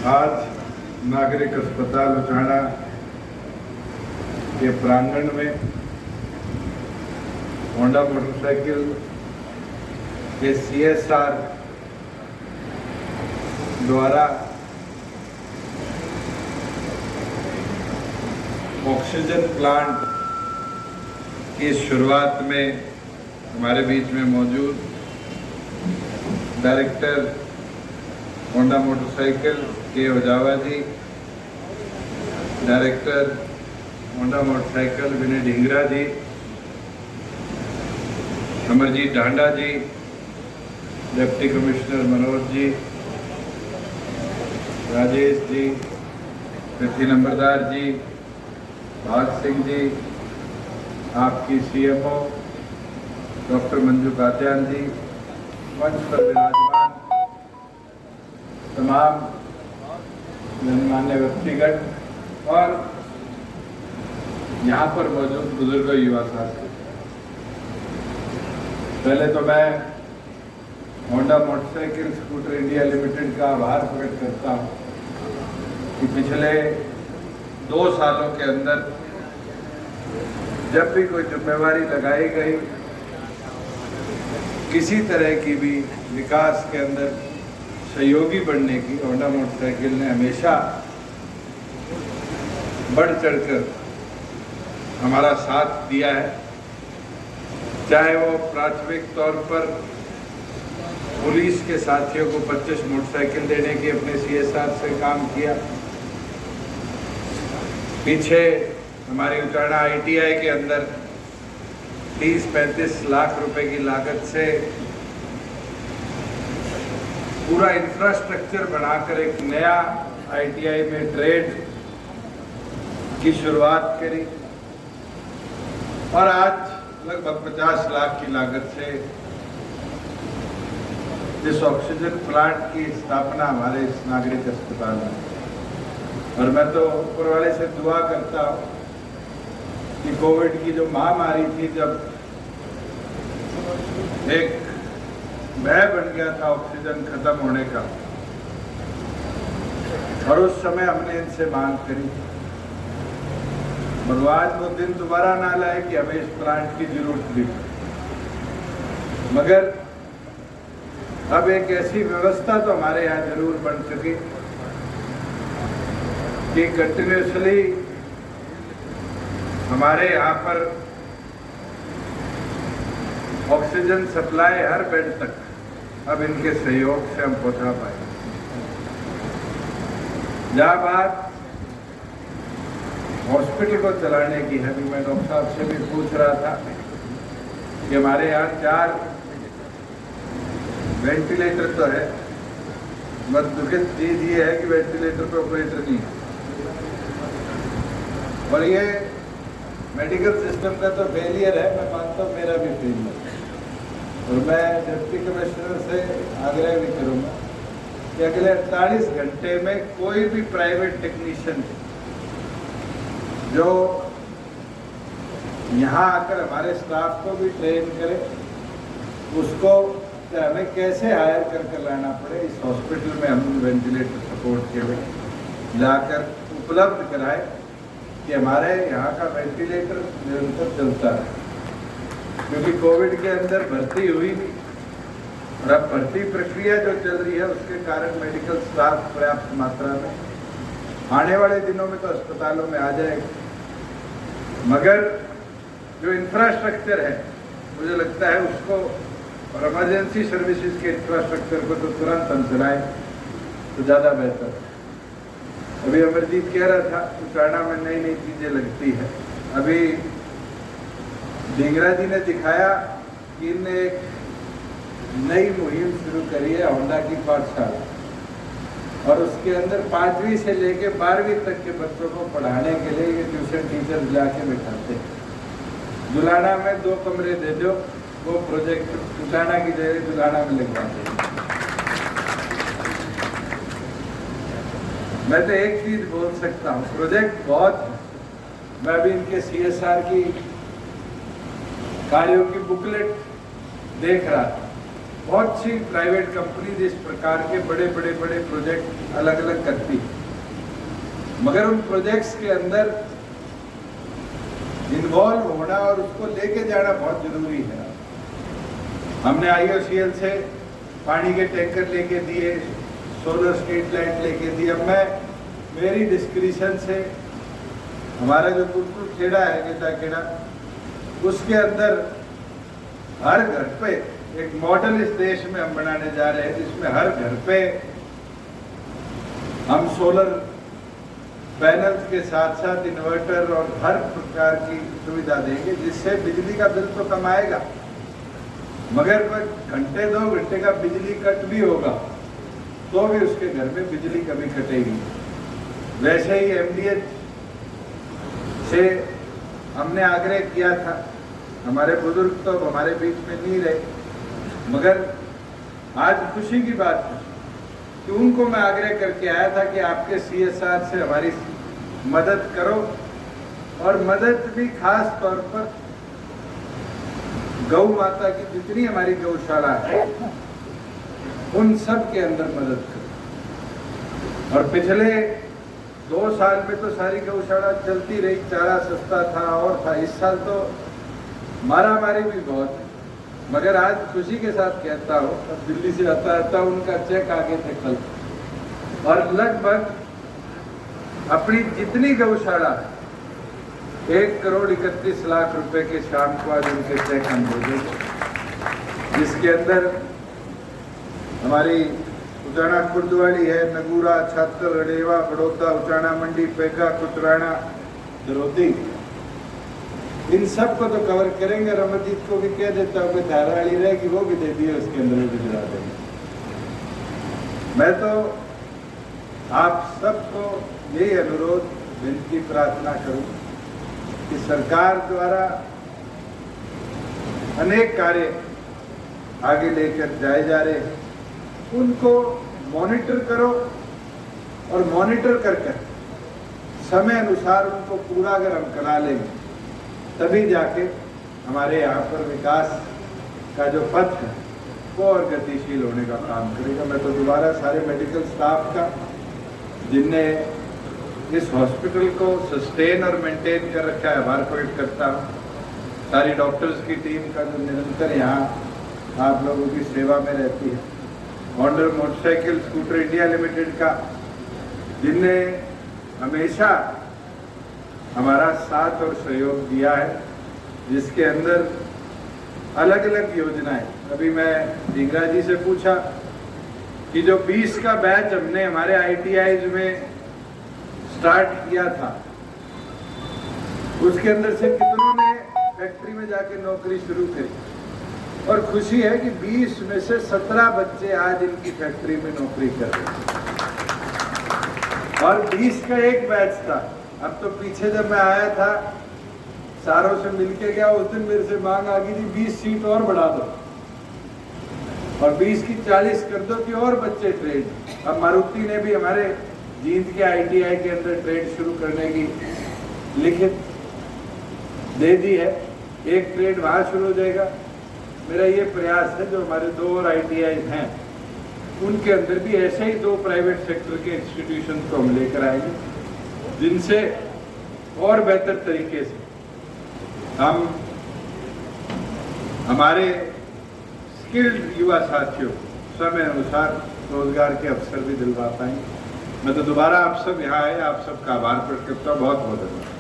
आज नागरिक अस्पताल उचाना के प्रांगण में होंडा मोटरसाइकिल के CSR द्वारा ऑक्सीजन प्लांट की शुरुआत में हमारे बीच में मौजूद डायरेक्टर होंडा मोटरसाइकिल के ओजावा जी, डायरेक्टर होंडा मोटरसाइकिल विनय ढींगरा जी, अमरजीत ढांडा जी, डिप्टी कमिश्नर मनोज जी, राजेश जी, पृथ्वी नंबरदार जी, भाग सिंह जी, आपकी CMO डॉक्टर मंजू कात्यान जी, मंच पर विराजमान तमाम गणमान्य व्यक्तिगण और यहाँ पर मौजूद बुजुर्ग युवा साथी। पहले तो मैं Honda motorcycle scooter India limited का आभार प्रकट करता हूँ कि पिछले 2 सालों के अंदर जब भी कोई जिम्मेवारी लगाई गई, किसी तरह की भी विकास के अंदर सहयोगी बनने की होंडा मोटरसाइकिल ने हमेशा बढ़ चढ़कर हमारा साथ दिया है। चाहे वो प्राथमिक तौर पर पुलिस के साथियों को 25 मोटरसाइकिल देने की अपने CSR से काम किया, पीछे हमारी उचाना ITI के अंदर 30-35 लाख रुपए की लागत से पूरा इंफ्रास्ट्रक्चर बनाकर एक नया ITI में ट्रेड की शुरुआत करी और आज लगभग 50 लाख की लागत से इस ऑक्सीजन प्लांट की स्थापना हमारे इस नागरिक अस्पताल में। और मैं तो ऊपर वाले से दुआ करता हूँ कि कोविड की जो महामारी थी, जब एक भय बन गया था ऑक्सीजन खत्म होने का, और उस समय हमने इनसे मांग करी, भगवान वो दिन दोबारा ना लाए कि हमें इस प्लांट की जरूरत भी। मगर अब एक ऐसी व्यवस्था तो हमारे यहाँ जरूर बन चुकी कि कंटिन्यूसली हमारे यहाँ पर ऑक्सीजन सप्लाई हर बेड तक अब इनके सहयोग से हम पहुंचा पाए। जहाँ बात हॉस्पिटल को चलाने की है, मैं डॉक्टर साहब से भी पूछ रहा था कि हमारे यहाँ 4 वेंटिलेटर तो है, मगर दुखद चीज ये है कि वेंटिलेटर पे ऑपरेटर नहीं है। और ये मेडिकल सिस्टम का तो फेलियर है, मैं मानता हूँ, मेरा भी फेलियर है। और मैं डिप्टी कमिश्नर से आग्रह भी करूँगा कि अगले 48 घंटे में कोई भी प्राइवेट टेक्नीशियन जो यहाँ आकर हमारे स्टाफ को भी ट्रेन करे, उसको हमें कैसे हायर कर लाना पड़े, इस हॉस्पिटल में हम वेंटिलेटर सपोर्ट के लिए लाकर उपलब्ध कराए कि हमारे यहाँ का वेंटिलेटर निरंतर चलता है। क्योंकि कोविड के अंदर भर्ती हुई थी और अब भर्ती प्रक्रिया जो चल रही है, उसके कारण मेडिकल स्टाफ पर्याप्त मात्रा में आने वाले दिनों में तो अस्पतालों में आ जाएगा। मगर जो इंफ्रास्ट्रक्चर है, मुझे लगता है उसको और इमरजेंसी सर्विसेज के इंफ्रास्ट्रक्चर को तो तुरंत हम चलाएं तो ज़्यादा बेहतर है। अभी अमरजीत कह रहा था उचाना में नई नई चीज़ें लगती है। अभी ढींगरा जी ने दिखाया कि इनने एक नई मुहिम शुरू करी है, होंडा की पाठशाला, और उसके अंदर 5वीं से लेके 12वीं तक के बच्चों को पढ़ाने के लिए ये ट्यूशन टीचर जाके बैठाते हैं। दुलाना में 2 कमरे दे दो, वो प्रोजेक्ट उचाना की जगह दुलाना में लगवाते हैं। मैं तो एक चीज बोल सकता हूँ, प्रोजेक्ट बहुत है। मैं भी इनके CSR की कार्यों की बुकलेट देख रहा था बहुत सी प्राइवेट कंपनीज इस प्रकार के बड़े प्रोजेक्ट अलग अलग करती है, मगर उन प्रोजेक्ट्स के अंदर इन्वॉल्व होना और उसको लेके जाना बहुत जरूरी है। हमने IOCL से पानी के टैंकर लेके दिए, सोलर स्ट्रीट लाइट लेके दी। अब मैं मेरी डिस्क्रिप्शन से हमारा जो कुटकुट खेड़ा है, गेता खेड़ा, उसके अंदर हर घर पे एक मॉडल इस देश में हम बनाने जा रहे हैं, जिसमें हर घर पे हम सोलर पैनल्स के साथ साथ इन्वर्टर और हर प्रकार की सुविधा देंगे, जिससे बिजली का बिल तो कम आएगा, मगर घंटे 2 घंटे का बिजली कट भी होगा तो भी उसके घर में बिजली कभी कटेगी। वैसे ही MDH से हमने आग्रह किया था, हमारे बुजुर्ग तो हमारे बीच में नहीं रहे, मगर आज खुशी की बात है कि उनको मैं आग्रह करके आया था कि आपके CSR से हमारी मदद करो, और मदद भी खास तौर पर गौ माता की जितनी हमारी गौशाला है उन सब के अंदर मदद करो। और पिछले 2 साल में तो सारी गौशाला चलती रही, चारा सस्ता था और था। इस साल तो मारामारी भी बहुत है, मगर आज खुशी के साथ कहता हूँ, अब दिल्ली से आता उनका चेक आगे थे कल, और लगभग अपनी जितनी गौशाला है 1,31,00,000 रुपए के शाम को आज उनके चेक हम दे देंगे, जिसके अंदर हमारी उचाना खुर्दवाली है, नगूरा, छात्र, रडेवा, बड़ौदा, उचाना मंडी, पेगा, कुतराना, दरोदी, इन सब को तो कवर करेंगे। रमजीत को भी कह देता हूँ, कोई धारावाली रहेगी वो भी दे दिए, उसके अंदर भी भिजवा देंगे। मैं तो आप सबको यही अनुरोध, विनती, प्रार्थना करूं कि सरकार द्वारा अनेक कार्य आगे लेकर जाए जा रहे हैं, उनको मॉनिटर करो, और मॉनिटर करके समय अनुसार उनको पूरा अगर हम करा लेंगे तभी जाके हमारे यहाँ पर विकास का जो पथ है वो और गतिशील होने का काम करेगा। मैं तो दोबारा सारे मेडिकल स्टाफ का, जिनने इस हॉस्पिटल को सस्टेन और मेंटेन कर रखा है, आभार प्रकट करता हूँ। सारी डॉक्टर्स की टीम का जो निरंतर यहाँ आप लोगों की सेवा में रहती है, हॉन्डर मोटरसाइकिल स्कूटर इंडिया लिमिटेड का, जिनने हमेशा हमारा साथ और सहयोग दिया है, जिसके अंदर अलग अलग योजनाएं। अभी मैं ढींगरा जी से पूछा कि जो 20 का बैच हमने हमारे ITIs में स्टार्ट किया था, उसके अंदर से कितनों ने फैक्ट्री में जाके नौकरी शुरू करी, और खुशी है कि 20 में से 17 बच्चे आज इनकी फैक्ट्री में नौकरी कर रहे हैं, और 20 का एक बैच था। अब तो पीछे जब मैं आया था, सारों से मिलके गया, उस दिन मेरे से मांग आ गई थी 20 सीट और बढ़ा दो, और 20 की 40 कर दो कि और बच्चे ट्रेड। अब मारुति ने भी हमारे जींद के ITI के अंदर ट्रेड शुरू करने की लिखित दे दी है, एक ट्रेड वहाँ शुरू हो जाएगा। मेरा ये प्रयास है, जो हमारे 2 और ITIs हैं उनके अंदर भी ऐसे ही 2 प्राइवेट सेक्टर के इंस्टीट्यूशन को हम लेकर आएंगे, जिनसे और बेहतर तरीके से हम हमारे स्किल्ड युवा साथियों समय अनुसार रोजगार के अवसर भी दिलवा पाएंगे। मैं तो दोबारा आप सब यहाँ आए, आप सबका आभार प्रकट करता हूँ। बहुत बहुत धन्यवाद।